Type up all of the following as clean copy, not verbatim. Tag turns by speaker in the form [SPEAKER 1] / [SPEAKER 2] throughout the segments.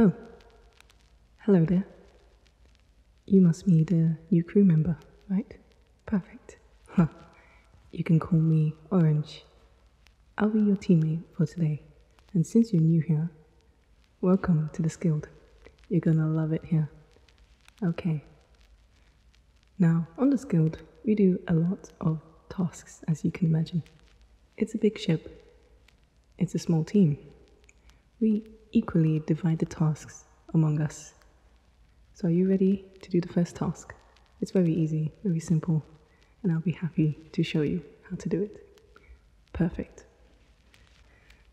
[SPEAKER 1] Oh, hello there. You must be the new crew member, right? Perfect. Huh. You can call me Orange. I'll be your teammate for today. And since you're new here, welcome to the skeld. You're gonna love it here. Okay. Now, on the skeld, we do a lot of tasks, as you can imagine. It's a big ship. It's a small team. We equally divide the tasks among us. So are you ready to do the first task? It's very easy, very simple, and I'll be happy to show you how to do it. Perfect.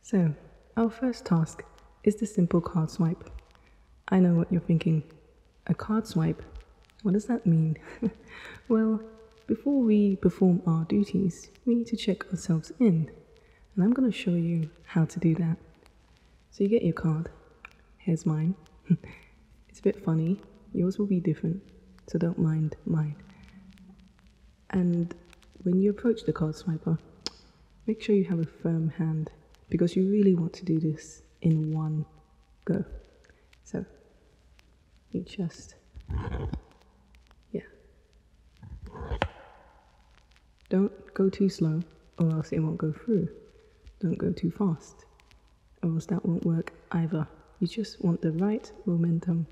[SPEAKER 1] So, our first task is the simple card swipe. I know what you're thinking. A card swipe? What does that mean? Well, before we perform our duties, we need to check ourselves in, and I'm going to show you how to do that. So you get your card. Here's mine. It's a bit funny. Yours will be different, so don't mind mine. And when you approach the card swiper, make sure you have a firm hand, because you really want to do this in one go. So, you just, don't go too slow, or else it won't go through. Don't go too fast, or else that won't work either. You just want the right momentum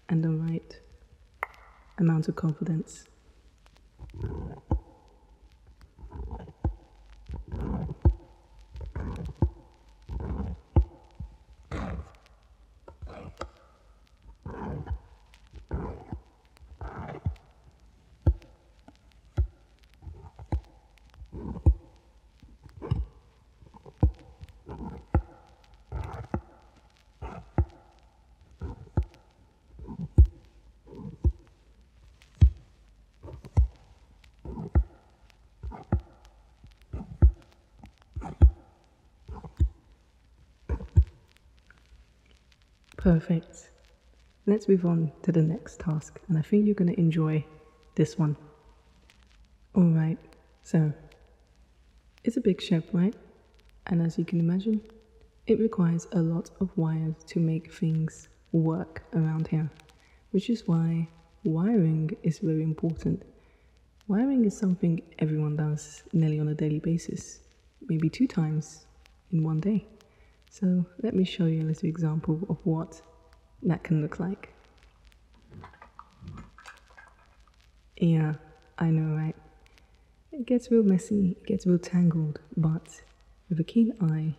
[SPEAKER 1] and the right amount of confidence. Perfect. Let's move on to the next task, and I think you're going to enjoy this one. Alright, so it's a big ship, right? And as you can imagine, it requires a lot of wires to make things work around here, which is why wiring is very important. Wiring is something everyone does nearly on a daily basis, maybe 2 times in one day. So let me show you a little example of what that can look like. Yeah, I know, right? It gets real messy, it gets real tangled, but with a keen eye,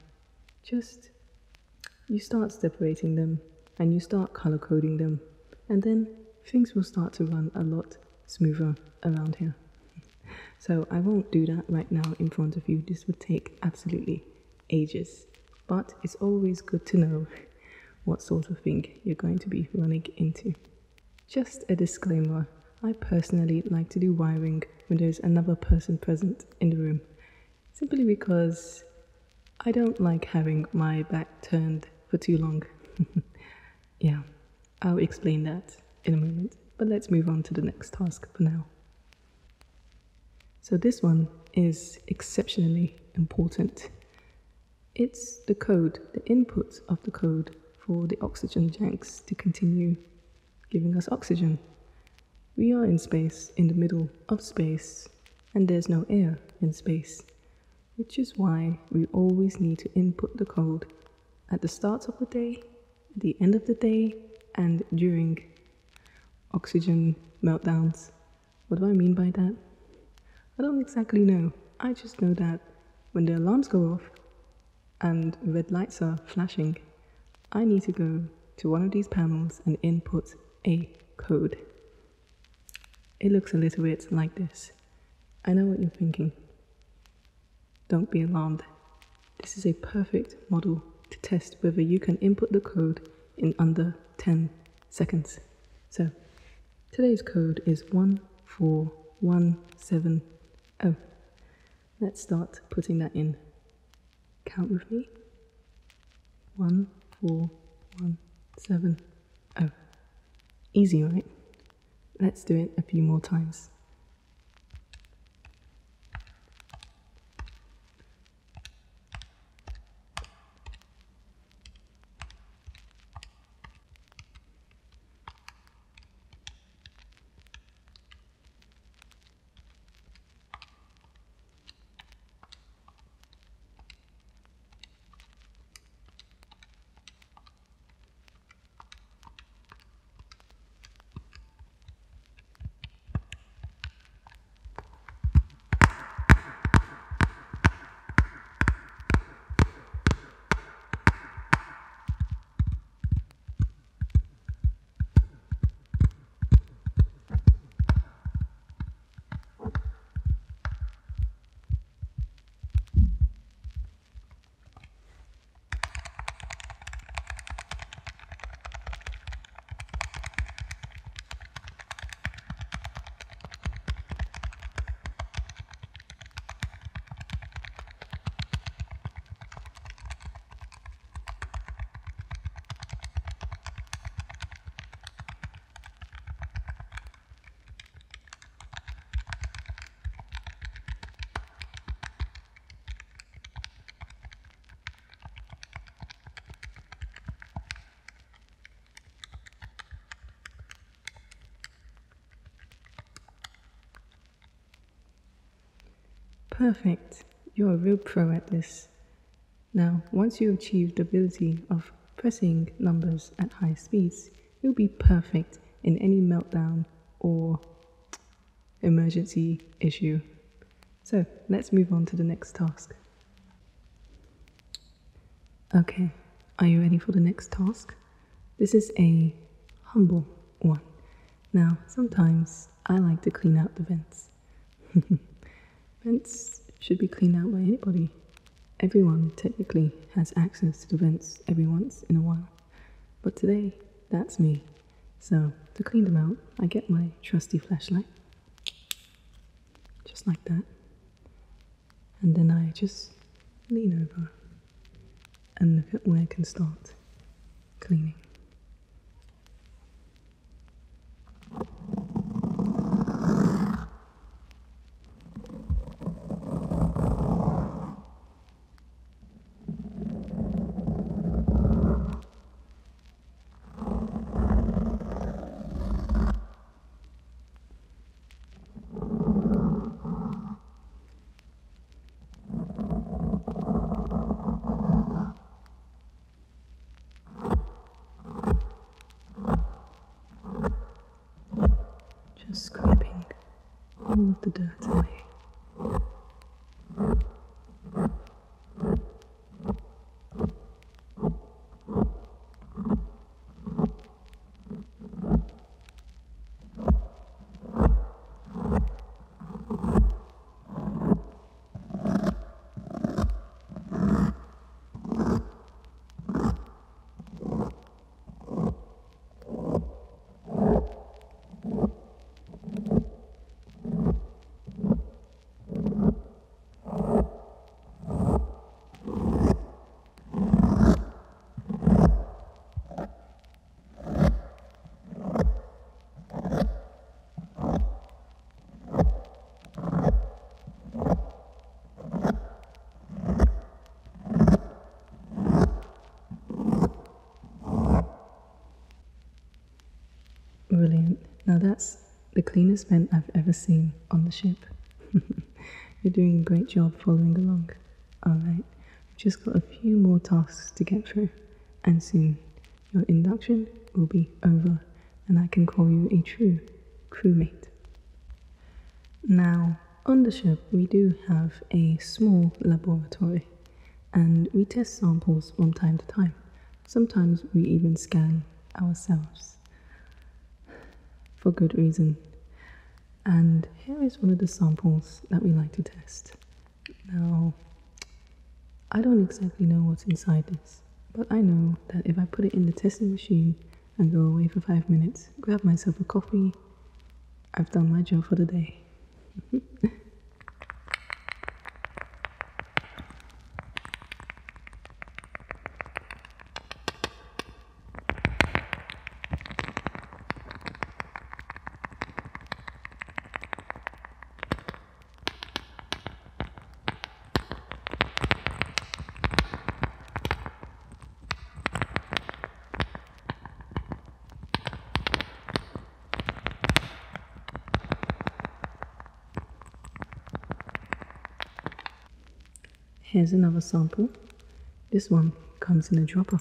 [SPEAKER 1] you start separating them and you start color coding them, and then things will start to run a lot smoother around here. So I won't do that right now in front of you. This would take absolutely ages. But it's always good to know what sort of thing you're going to be running into. Just a disclaimer, I personally like to do wiring when there's another person present in the room, simply because I don't like having my back turned for too long. Yeah, I'll explain that in a moment, but let's move on to the next task for now. So this one is exceptionally important. It's the code, the input of the code for the oxygen tanks to continue giving us oxygen. We are in space, in the middle of space, and there's no air in space, which is why we always need to input the code at the start of the day, at the end of the day, and during oxygen meltdowns. What do I mean by that? I don't exactly know. I just know that when the alarms go off, and red lights are flashing, I need to go to one of these panels and input a code. It looks a little bit like this. I know what you're thinking. Don't be alarmed. This is a perfect model to test whether you can input the code in under 10 seconds. So, today's code is 14170. Let's start putting that in. Count with me. 14170. Easy, right? Let's do it a few more times. Perfect. You're a real pro at this. Now, once you achieve the ability of pressing numbers at high speeds, you'll be perfect in any meltdown or emergency issue. So, let's move on to the next task. Okay, are you ready for the next task? This is a humble one. Now, sometimes I like to clean out the vents. Vents should be cleaned out by anybody. Everyone technically has access to the vents every once in a while. But today, that's me. So, to clean them out, I get my trusty flashlight. Just like that. And then I just lean over and look at where I can start cleaning. Just scraping all of the dirt away. Brilliant. Now that's the cleanest vent I've ever seen on the ship. You're doing a great job following along. Alright, we've just got a few more tasks to get through, and soon your induction will be over and I can call you a true crewmate. Now, on the ship we do have a small laboratory and we test samples from time to time. Sometimes we even scan ourselves. For good reason. And here is one of the samples that we like to test. Now, I don't exactly know what's inside this, but I know that if I put it in the testing machine and go away for 5 minutes, grab myself a coffee, I've done my job for the day. Here's another sample. This one comes in a dropper.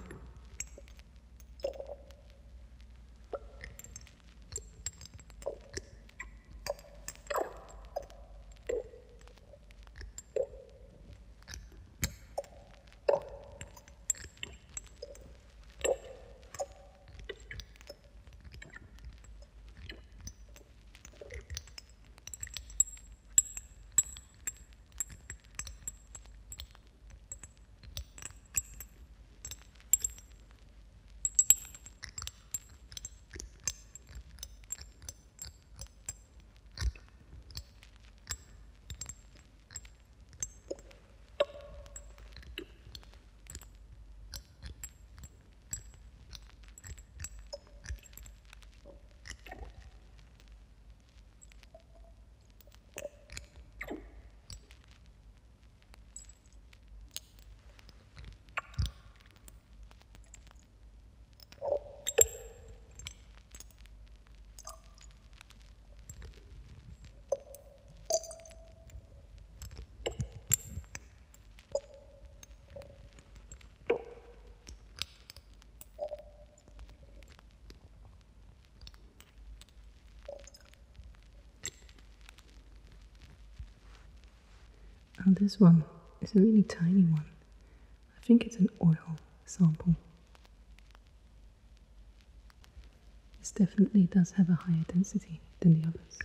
[SPEAKER 1] Now this one is a really tiny one. I think it's an oil sample. This definitely does have a higher density than the others.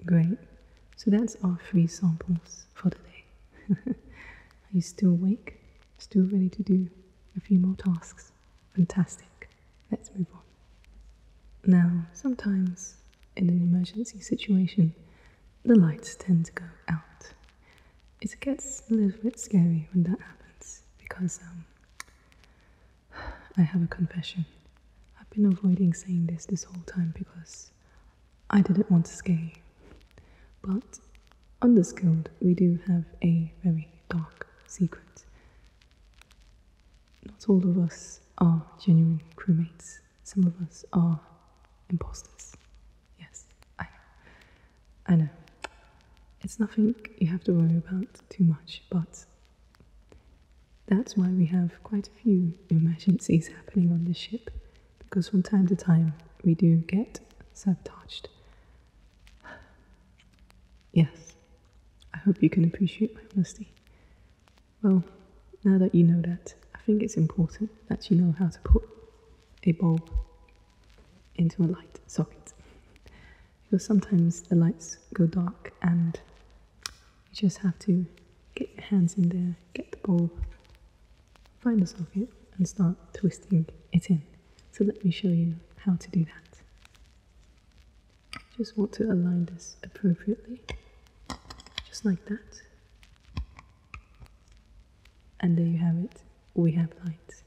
[SPEAKER 1] Great, so that's our 3 samples for today. Are you still awake? Still ready to do a few more tasks? Fantastic, let's move on. Now, sometimes in an emergency situation, the lights tend to go out. It gets a little bit scary when that happens because I have a confession. I've been avoiding saying this whole time because I didn't want to scare you. But on the skeld, we do have a very dark secret. Not all of us are genuine crewmates. Some of us are imposters. Yes, I know. It's nothing you have to worry about too much, but that's why we have quite a few emergencies happening on this ship, because from time to time we do get sabotaged. Yes, I hope you can appreciate my honesty. Well, now that you know that, I think it's important that you know how to put a bulb into a light socket. Because sometimes the lights go dark and you just have to get your hands in there, get the bulb, find the socket and start twisting it in. So let me show you how to do that. Just want to align this appropriately, just like that. And there you have it, we have light.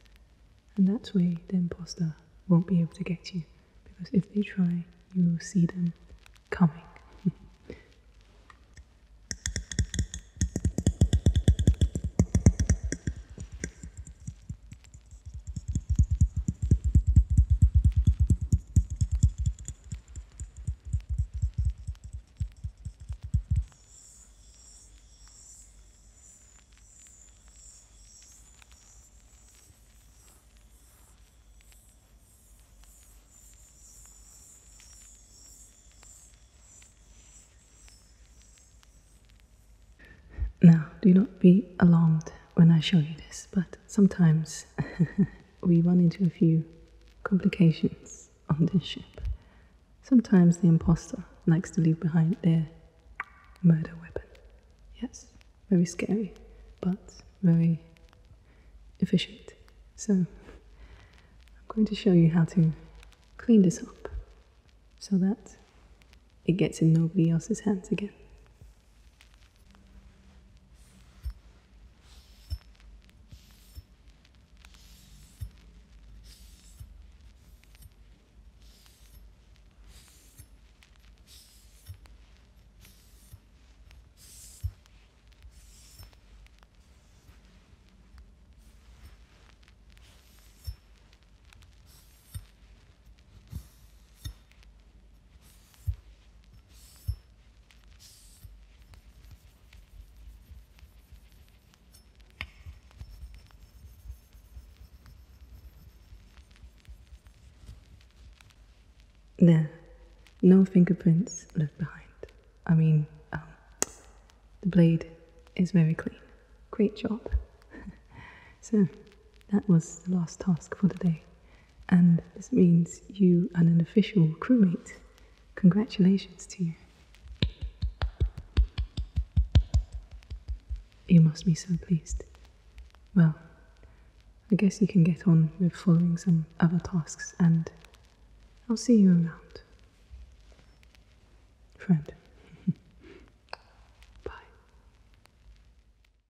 [SPEAKER 1] And that way the imposter won't be able to get you, because if they try, you will see them coming. Now, do not be alarmed when I show you this, but sometimes we run into a few complications on this ship. Sometimes the imposter likes to leave behind their murder weapon. Yes, very scary, but very efficient. So, I'm going to show you how to clean this up so that it gets in nobody else's hands again. There, no fingerprints left behind. I mean, the blade is very clean. Great job. So, that was the last task for the day. And this means you are an official crewmate. Congratulations to you. You must be so pleased. Well, I guess you can get on with following some other tasks and I'll see you around. friend.